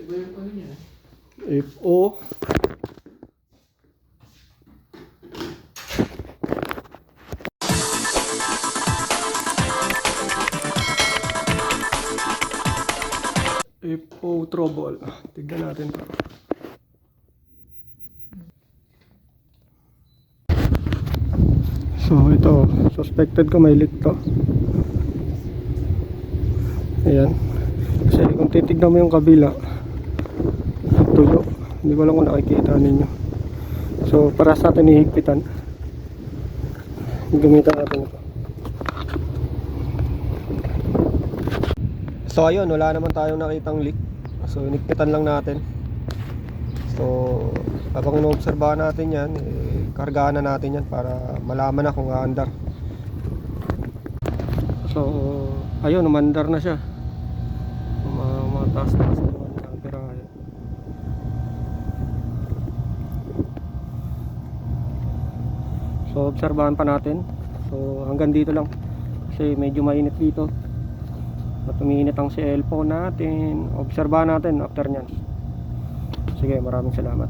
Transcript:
Iba yung ano niya. FO. FO trouble. Tignan natin to. So ito, suspected ko may leak to. Ayan. Kasi kung titignan mo yung kabila, tuyo. Hindi ko lang kung nakikita ninyo. So para sa atin ihigpitan, gamitan natin ito. So ayun, wala naman tayong nakitang leak. So inikpitan lang natin. So habang inoobserbahan natin yan, kargaan na natin yan para malaman na kung aandar. So ayun, umandar na siya. Mataas-taas na naman ang pirahe. So obserbahan pa natin. So hanggang dito lang kasi medyo mainit dito at umiinit ang cellphone natin. Obserbahan natin after nyan. Sige, maraming salamat.